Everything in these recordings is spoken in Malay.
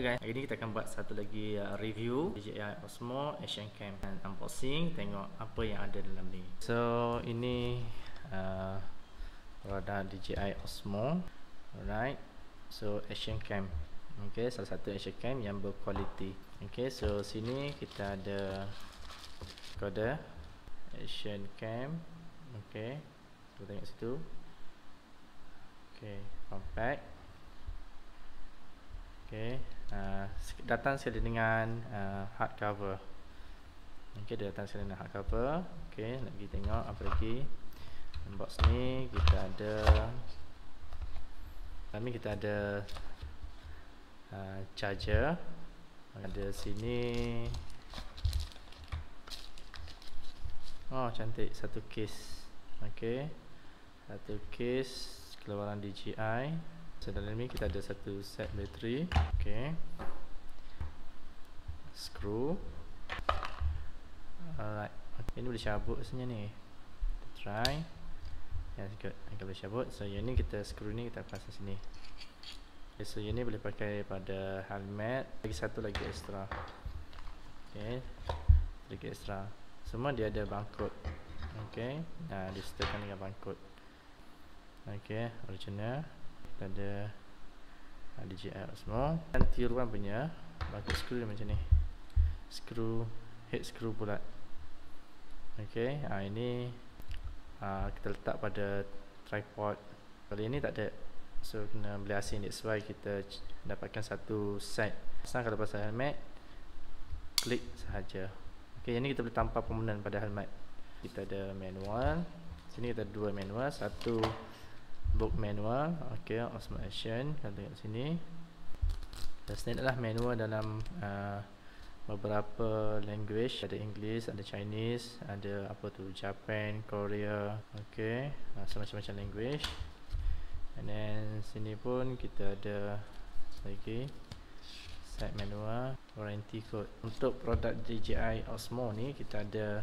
Hello guys, hari ni kita akan buat satu lagi review DJI Osmo Action Cam dan unboxing, tengok apa yang ada dalam ni. So ini produk DJI Osmo. Alright, so Action Cam, okay, salah satu Action Cam yang berkualiti. Okay, so sini kita ada kode Action Cam. Okay, kita tengok situ. Okay, compact. Okay, datang sekali dengan hardcover. Okay, dia datang sekali dengan hardcover. Okay, lagi tengok apa lagi. Box ni kita ada, kami kita ada charger. Ada sini. Oh, cantik, satu case. Okay, satu case keluaran DJI. So dalam ni kita ada satu set bateri. Okay, screw. Alright, ini boleh cabut sebenarnya ni. Kita try. Yes, good. Kita boleh cabut. So yang ni kita screw ni kita pasang sini. Okay, so yang ni boleh pakai pada helmet. Lagi satu lagi extra. Okay, lagi extra. Semua dia ada barcode. Okay, disertakan dengan barcode. Okay, original. Kita ada DJI Osmo dan tiruan punya batu skru macam ni, skru head screw bulat. Okay, ini kita letak pada tripod. Kali ini tak ada, so kena beli asing. That's why kita dapatkan satu set. Kalau pasal helmet, klik sahaja. Okay, yang ni kita boleh tampal permanen pada helmet. Kita ada manual. Sini kita ada dua manual, satu book manual. Okay, Osmo Action. Kita tengok sini. Dan standard lah manual dalam beberapa language. Ada English, ada Chinese, ada apa tu, Japan, Korea. Okay, macam-macam language. And then sini pun kita ada lagi set manual, warranty code. Untuk produk DJI Osmo ni kita ada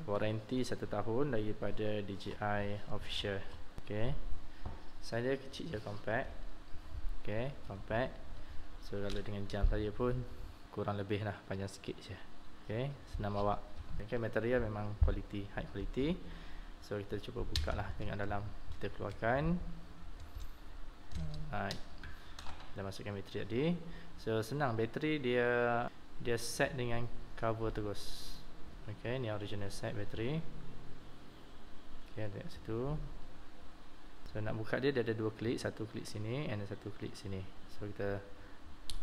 warranty 1 tahun daripada DJI official. Okay, saya kecil je, compact. Okay, compact. So kalau dengan jam saya pun kurang lebih lah, panjang sikit je. Okay, senang bawa. Okay, material memang quality, high quality. So kita cuba buka lah, tengok dalam. Kita keluarkan. Dah masukkan bateri tadi. So senang, bateri dia set dengan cover terus. Okay, ni original set bateri. Okay, ada kat situ. So nak buka dia ada dua klik, satu klik sini and satu klik sini. So kita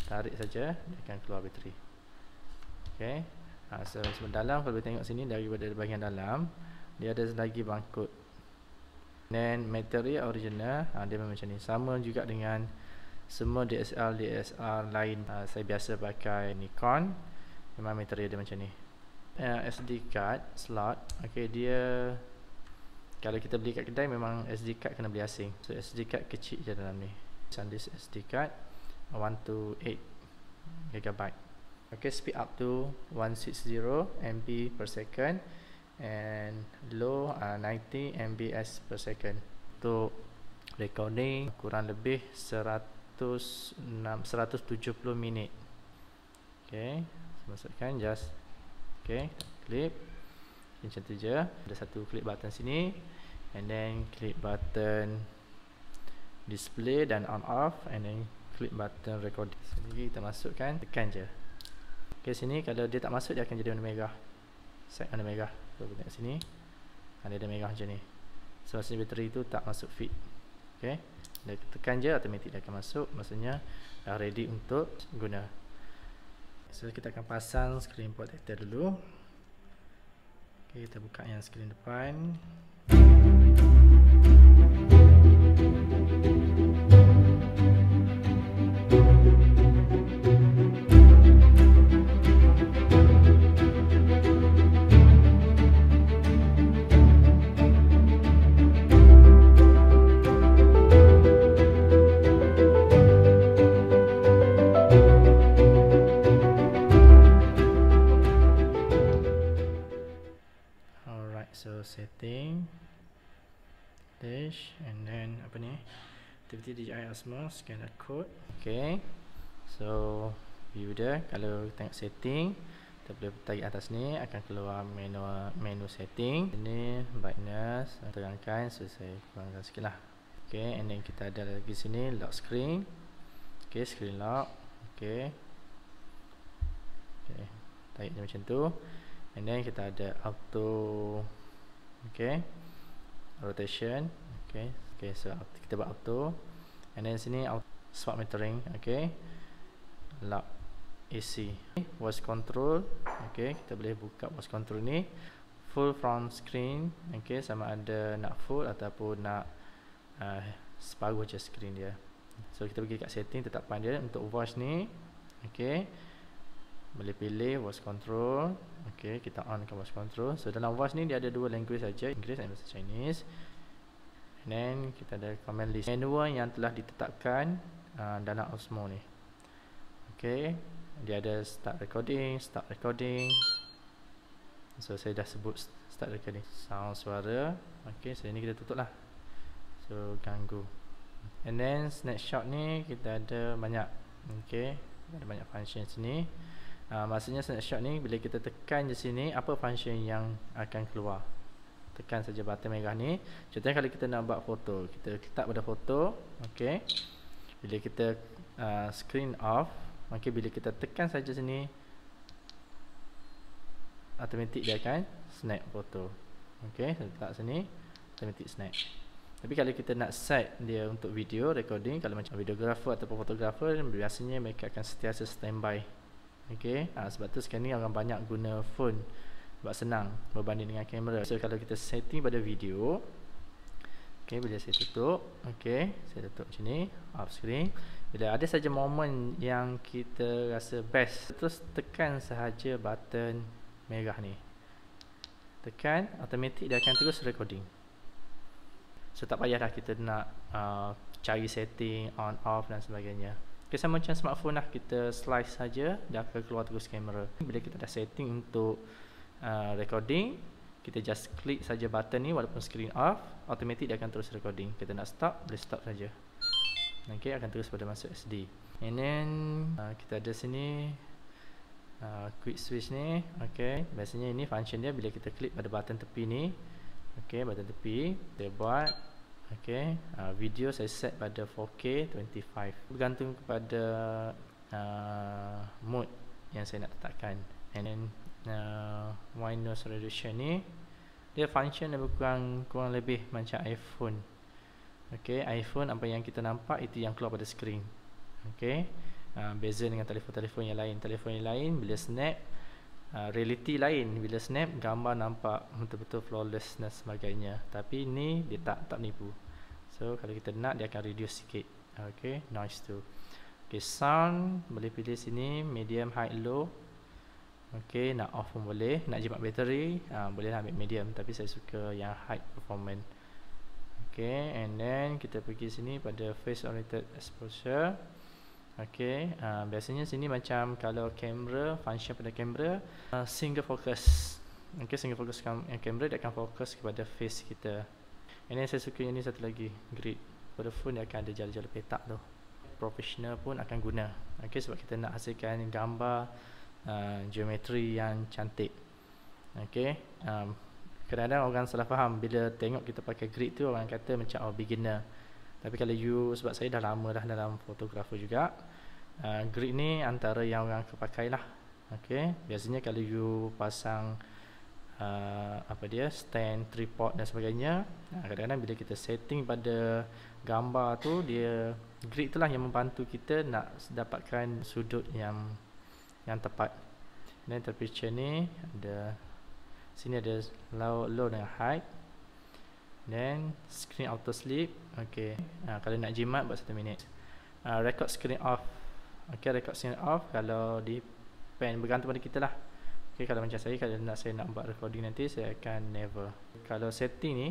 tarik saja, dia akan keluar bateri. Okay, so dalam kalau tengok sini, daripada bahagian dalam dia ada lagi barcode. Dan material original, dia memang macam ni, sama juga dengan semua DSLR lain. Saya biasa pakai Nikon, memang material dia macam ni. SD card slot, okay, dia kalau kita beli kat kedai memang SD card kena beli asing. So SD card kecil je dalam ni. SanDisk SD card 128 GB. Okay, speed up to 160 MB per second and low 90 MBs per second. Untuk recording kurang lebih 170 minit. Okay, masukkan just. Okay, klik. Macam tu je. Ada satu klik button sini, and then klik button display dan on off, and then klik button recording. Sini kita masukkan, tekan je. Okay, sini kalau dia tak masuk dia akan jadi warna merah. Set warna merah. So kita tengok sini, ada merah macam ni. So maksudnya bateri itu tak masuk fit. Okay, dia tekan je, automatik dia akan masuk. Maksudnya dah ready untuk guna. So kita akan pasang screen protector dulu. Okay, kita buka yang skrin depan. So setting, dash, and then apa ni, activity DJI Osmo, scan the code. Okay, So view dia, kalau tengok setting, kita boleh tarik atas ni, akan keluar menu setting. Ini brightness, terangkan, so saya kurangkan sikit lah. Okay, and then kita ada lagi sini lock screen. Okay, screen lock. Okay, tarik dia macam tu. And then kita ada auto, okay, rotation. Okay, so kita buat auto. And then sini swap metering. Okay, lock AC, voice control. Okay, kita boleh buka voice control ni full front screen. Okay, sama ada nak full ataupun nak separuh je screen dia. So kita pergi kat setting tetapan dia untuk voice ni. Okay, boleh pilih voice control. Okay, kita on ke voice control. So dalam voice ni dia ada dua language saja, English dan bahasa Chinese. And then kita ada command list, manual yang telah ditetapkan dalam Osmo ni. Okay, dia ada start recording. So saya dah sebut start recording, sound suara. Okay, so ini kita tutup lah, so ganggu. And then snapshot ni kita ada banyak. Okay, ada banyak function sini. Maksudnya snapshot ni bila kita tekan di sini, apa function yang akan keluar. Tekan saja button merah ni. Contohnya kalau kita nak buat foto, kita letak pada foto. Okay, bila kita screen off, okay, bila kita tekan saja sini, automatic dia akan snap foto. Okay, saya letak sini, automatic snap. Tapi kalau kita nak set dia untuk video recording, kalau macam videographer ataupun fotografer, biasanya mereka akan sentiasa standby. Okay, sebab tu sekarang ni orang banyak guna phone sebab senang berbanding dengan kamera. So kalau kita setting pada video, okay, bila saya tutup, okay, saya tutup macam ni, off screen. Bila ada saja momen yang kita rasa best, terus tekan sahaja button merah ni, tekan, automatic dia akan terus recording. So tak payahlah kita nak cari setting on off dan sebagainya. Okay, sama macam smartphone lah, kita slice saja, dia akan keluar terus kamera. Bila kita dah setting untuk recording, kita just klik saja button ni walaupun screen off, automatic dia akan terus recording. Kita nak stop, boleh stop saja. Okay, akan terus pada masuk SD. And then kita ada sini quick switch ni. Okay, biasanya ini function dia bila kita klik pada button tepi ni. Okay, button tepi kita buat. Okay, video saya set pada 4K 25, bergantung kepada mode yang saya nak letakkan. And then wide noise reduction ni, dia function lebih kurang lebih macam iPhone. Okay, iPhone apa yang kita nampak itu yang keluar pada screen. Okay, beza dengan telefon-telefon yang lain. Telefon yang lain bila snap, reality lain. Bila snap, gambar nampak betul-betul flawless dan sebagainya. Tapi ni dia tak menipu. So kalau kita nak, dia akan reduce sikit. Okay, noise tu. Okay, sound boleh pilih sini medium, high, low. Okay, nak off pun boleh. Nak jimat bateri, boleh lah ambil medium. Tapi saya suka yang high performance. Okay, and then kita pergi sini pada face oriented exposure. Okay, biasanya sini macam kalau kamera, function pada kamera, single focus. Okay, single focus kamera, dia akan fokus kepada face kita. And then saya suka yang ni satu lagi, grid. Pada phone dia akan ada jala-jala petak tu. Professional pun akan guna. Okay, sebab kita nak hasilkan gambar geometri yang cantik. Okay, kadang-kadang orang salah faham bila tengok kita pakai grid tu, orang kata macam beginner. Tapi kalau you, sebab saya dah lama dah dalam fotografer juga, grid ni antara yang orang akan pakai lah. Okay, biasanya kalau you pasang stand, tripod dan sebagainya, kadang-kadang bila kita setting pada gambar tu, dia grid tu lah yang membantu kita nak dapatkan sudut yang tepat. Dan temperature ni ada, sini ada low dan high. Then screen auto sleep. Okay, kalau nak jimat buat 1 minit. Record screen off. Okay, record screen off kalau di pen, bergantung pada kita lah. Okay, kalau macam saya, kalau saya nak buat recording nanti, saya akan never. Kalau setting ni,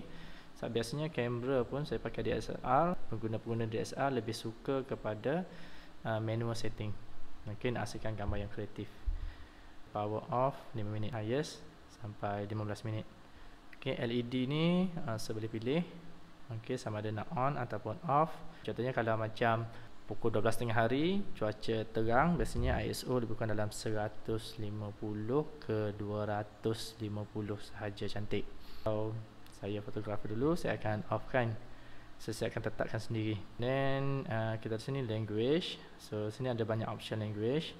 biasanya kamera pun saya pakai DSLR. Pengguna-pengguna DSLR lebih suka kepada manual setting. Mungkin hasilkan gambar yang kreatif. Power off 5 minit highest sampai 15 minit. Okay, LED ni saya boleh pilih. Okay, sama ada nak on ataupun off. Contohnya kalau macam pukul 12 tengah hari, cuaca terang, biasanya ISO lebih kurang dalam 150 ke 250 sahaja cantik. So, saya fotografer dulu, saya akan offkan. So, saya akan tetapkan sendiri. Then kita di sini language. So sini ada banyak option language.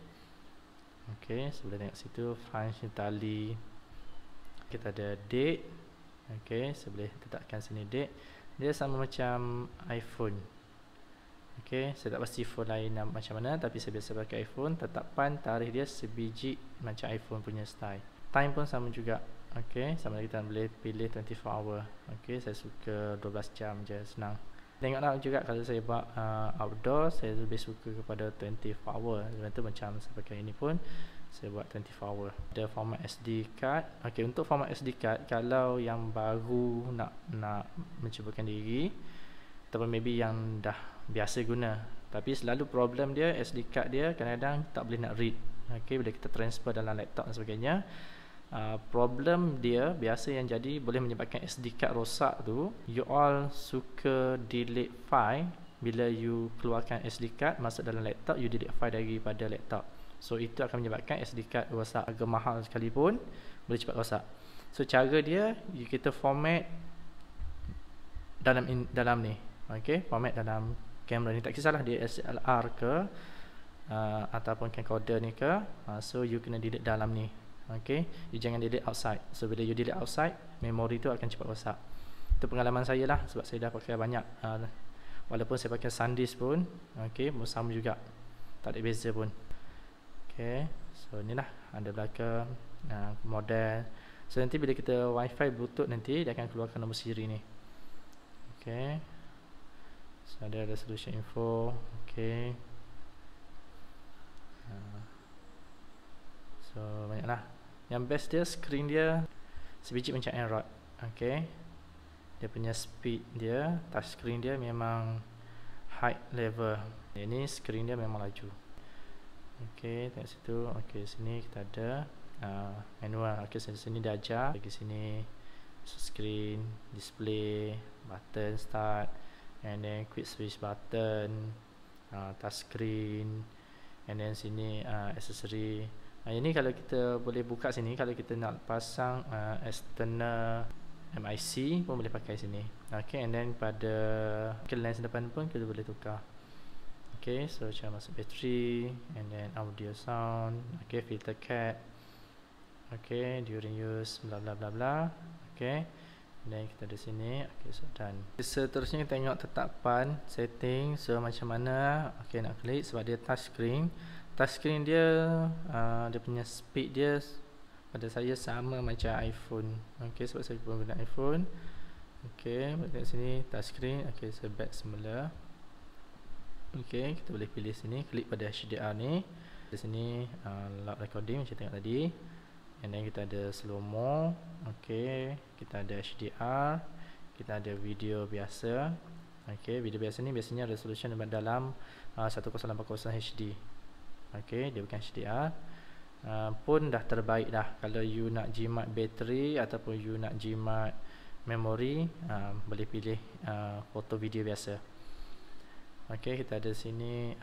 Okay, so boleh tengok situ function tali. Kita ada date. Okay, so boleh tetapkan sini date. Dia sama macam iPhone. Okay, saya tak pasti phone lain macam mana, tapi saya biasa pakai iPhone. Tetapan tarikh dia sebiji macam iPhone punya style. Time pun sama juga. Okay, sama kita boleh pilih 24 hour. Okay, saya suka 12 jam je, senang. Tengoklah juga kalau saya buat outdoor, saya lebih suka kepada 24 hour. Sebab tu macam saya pakai ini pun, saya buat 24 hour. Ada format SD card. Okay, untuk format SD card, kalau yang baru nak mencubakan diri, ataupun maybe yang dah biasa guna, tapi selalu problem dia SD card dia kadang-kadang tak boleh nak read. Okay, bila kita transfer dalam laptop dan sebagainya, problem dia biasa yang jadi boleh menyebabkan SD card rosak tu. You all suka delete file. Bila you keluarkan SD card masuk dalam laptop, you delete file daripada laptop. So itu akan menyebabkan SD card rosak. Harga mahal sekalipun boleh cepat rosak. So cara dia, kita format dalam ni. Okay, format dalam kamera ni, tak kisahlah dia SLR ke ataupun camcorder ni ke. So you kena delete dalam ni. Okay, you jangan delete outside. So bila you delete outside, memori tu akan cepat rosak. Itu pengalaman saya lah, sebab saya dah pakai banyak. Walaupun saya pakai SanDisk pun, okay, sama juga, tak ada beza pun. Okay, so inilah ada belakang model. So nanti bila kita wifi bluetooth nanti, dia akan keluarkan nombor siri ni. Okay, so ada resolution info. Okay, so banyaklah. Yang best dia, screen dia sebiji macam Android. Okay, dia punya speed dia, touch screen dia memang high level. Ini screen dia memang laju. Okay, tengok situ. Okay, sini kita ada manual. Okay, sini dia ajar. Bagi sini screen, display, button start, and then quick switch button, touch screen, and then sini accessory. Ini kalau kita boleh buka sini, kalau kita nak pasang external MIC pun boleh pakai sini. Okay, and then pada lens depan pun kita boleh tukar. Okay, so cara masuk bateri, and then audio sound. Okay, filter cat. Okay, during use, bla bla bla bla. Okay, dan kita ada sini. Okay, so done. Seterusnya kita tengok tetapan setting. So macam mana. Okay, nak klik sebab dia touch screen. Touch screen dia, dia punya speed dia pada saya sama macam iPhone. Okay, sebab saya pun guna iPhone. Okay, tengok sini touch screen. Okay, so back semula. Okay, kita boleh pilih sini, klik pada HDR ni. Di sini loud recording macam tengok tadi. And then kita ada slow mo. Okay, kita ada HDR. Kita ada video biasa. Okay, video biasa ni biasanya resolution dalam 1080 HD. Okay, dia bukan HDR. Pun dah terbaik dah. Kalau you nak jimat bateri ataupun you nak jimat memori, boleh pilih foto video biasa. Okay, kita ada sini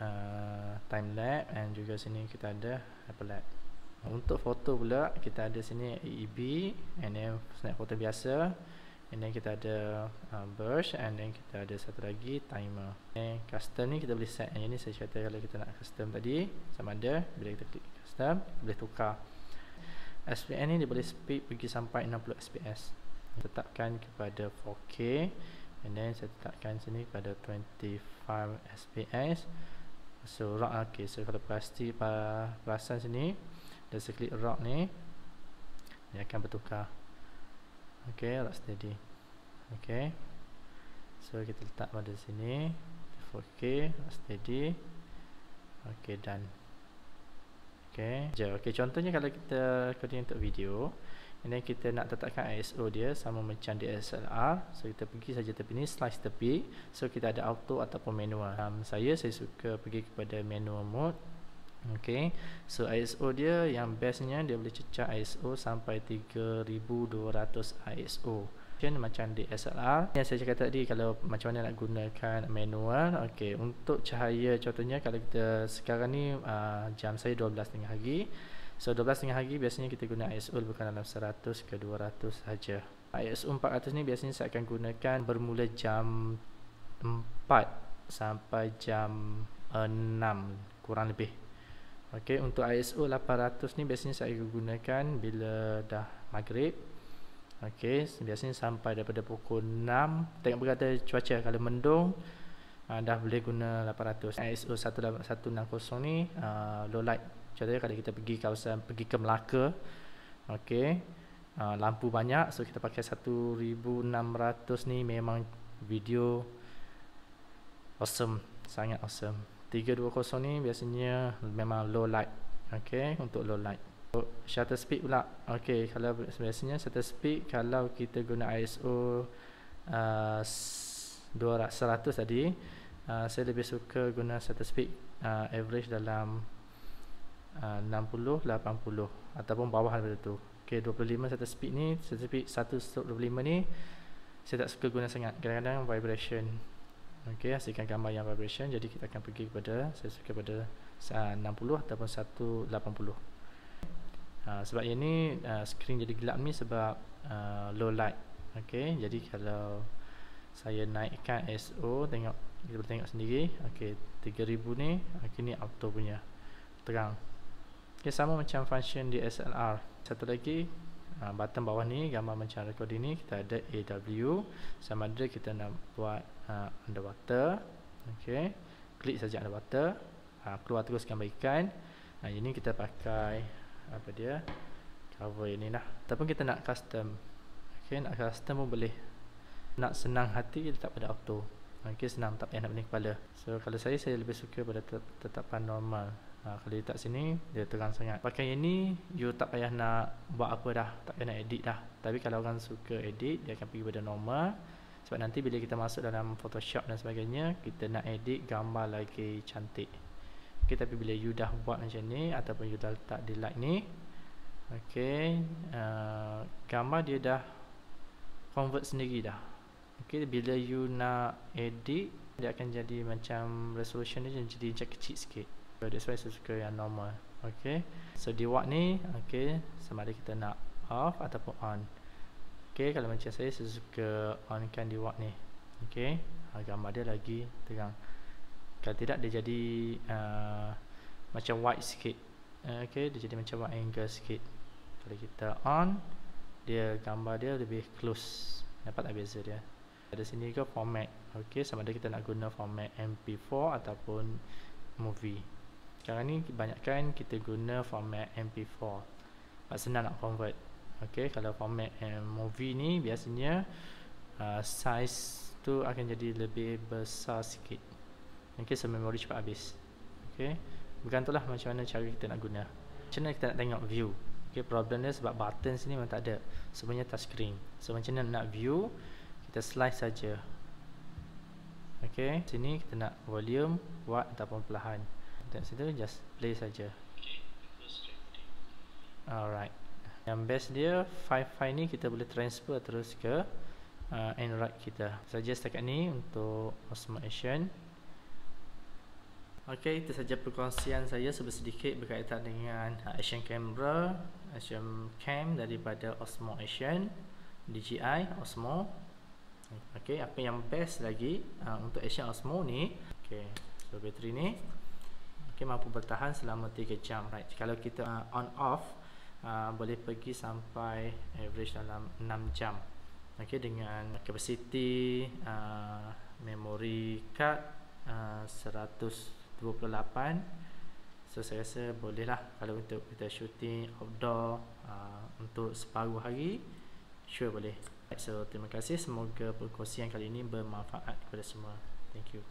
time lapse, and juga sini kita ada hyperlapse. Untuk foto pula kita ada sini AEB, and then snap foto biasa, and then kita ada burst, and then kita ada satu lagi timer. Okay, custom ni kita boleh set. Yang ni saya kata kalau kita nak custom tadi sama ada, bila kita klik custom boleh tukar. SPN ni dia boleh speed pergi sampai 60 fps. Tetapkan kepada 4K, and then saya tetapkan sini kepada 25 fps. So rock, okay, so kalau pasti perasan sini, dan saya klik rock ni, dia akan bertukar. Okay, rock steady. Okay, so kita letak pada sini 4K, rock steady. Okay, done. Okay, okay, contohnya kalau kita recording untuk video, and then kita nak tetapkan ISO dia sama macam DSLR, so kita pergi saja tepi ni, slice tepi. So kita ada auto ataupun manual. Saya suka pergi kepada manual mode. Okay, so ISO dia yang bestnya dia boleh cecah ISO sampai 3200 ISO. macam DSLR yang saya cakap tadi. Kalau macam mana nak gunakan manual. Okey, untuk cahaya contohnya kalau kita sekarang ni jam saya 12.30 pagi. So 12.30 pagi biasanya kita guna ISO bukan dalam 100 ke 200 saja. ISO 400 ni biasanya saya akan gunakan bermula jam 4 sampai jam 6 kurang lebih. Okey, untuk ISO 800 ni biasanya saya gunakan bila dah maghrib. Okey, biasanya sampai daripada pukul 6. Tengok berkata cuaca, kalau mendung dah boleh guna 800. ISO 160 ni low light. Contohnya kalau kita pergi ke Melaka, okey, lampu banyak, so kita pakai 1600 ni memang video awesome, sangat awesome. 320 ni biasanya memang low light. Okey, untuk low light. Shutter speed pula. Okey, kalau biasanya shutter speed kalau kita guna ISO 100 tadi, saya lebih suka guna shutter speed average dalam 60-80 ataupun bawah daripada tu. Okey, 25 shutter speed ni, shutter speed 1/25 ni saya tak suka guna sangat. Kadang-kadang vibration. Okey, hasilkan gambar yang vibration, jadi kita akan pergi kepada, saya suka pada 60 ataupun 180. Sebab ini skrin jadi gelap ni sebab low light. Okey, jadi kalau saya naikkan ISO, tengok, kita boleh tengok sendiri. Okey, 3000 ni, okey, ni auto punya terang. Okey, sama macam function DSLR. Satu lagi, button bawah ni gambar macam recording ni, kita ada AW, sama ada kita nak buat underwater. Okey, klik saja underwater, keluar terus gambar ikan. Ini kita pakai apa dia, cover ini lah. Ataupun kita nak custom. Okey, nak custom pun boleh. Nak senang hati, letak pada auto. Okey, senang, tak payah nak pening kepala. So kalau saya lebih suka pada tetapan normal. Kalau letak sini, dia terang sangat. Pakai ini, you tak payah nak buat apa dah, tak payah nak edit dah. Tapi kalau orang suka edit, dia akan pergi pada normal. Sebab nanti bila kita masuk dalam Photoshop dan sebagainya, kita nak edit gambar lagi cantik. Okay, tapi bila you dah buat macam ni, ataupun you dah letak di light ni, okay, gambar dia dah convert sendiri dah. Okay, bila you nak edit, dia akan jadi macam resolution dia jadi macam kecil sikit. So that's why saya suka yang normal. Okay, so di wak ni, okay, sama ada kita nak off ataupun on. Okay, kalau macam saya suka on kan di wak ni. Okay, gambar dia lagi terang. Kalau tidak, dia jadi macam wide sikit. Okay, dia jadi macam wide angle sikit. Kalau kita on, dia gambar dia lebih close. Dapat tak beza dia? Ada sini ke format. Okay, sama ada kita nak guna format MP4 ataupun movie. Sekarang ni kebanyakan kita guna format MP4. Senang nak convert. Okay, kalau format movie ni biasanya size tu akan jadi lebih besar sikit. Okay, so memori cepat habis. Okay, bergantunglah macam mana cara kita nak guna. Macam mana kita nak tengok view. Okay, problem dia sebab button sini memang tak ada, sebenarnya touchscreen. So macam mana nak view, kita slice saja. Okay, sini kita nak volume, kuat ataupun perlahan. Dekat situ just play saja. Alright. Yang best dia, file ni kita boleh transfer terus ke Android kita. Saja setakat ni untuk Osmo Action. Okey, itu saja perkongsian saya sedikit berkaitan dengan action camera, action cam daripada Osmo Action, DJI Osmo. Okey, apa yang best lagi untuk action Osmo ni? Okey, so bateri ni mampu bertahan selama 3 jam. Right, kalau kita on off boleh pergi sampai average dalam 6 jam. Okey, dengan capacity memory card 128. So saya rasa boleh lah kalau untuk kita shooting outdoor untuk separuh hari, sure boleh. So terima kasih, semoga perkongsian kali ini bermanfaat kepada semua. Thank you.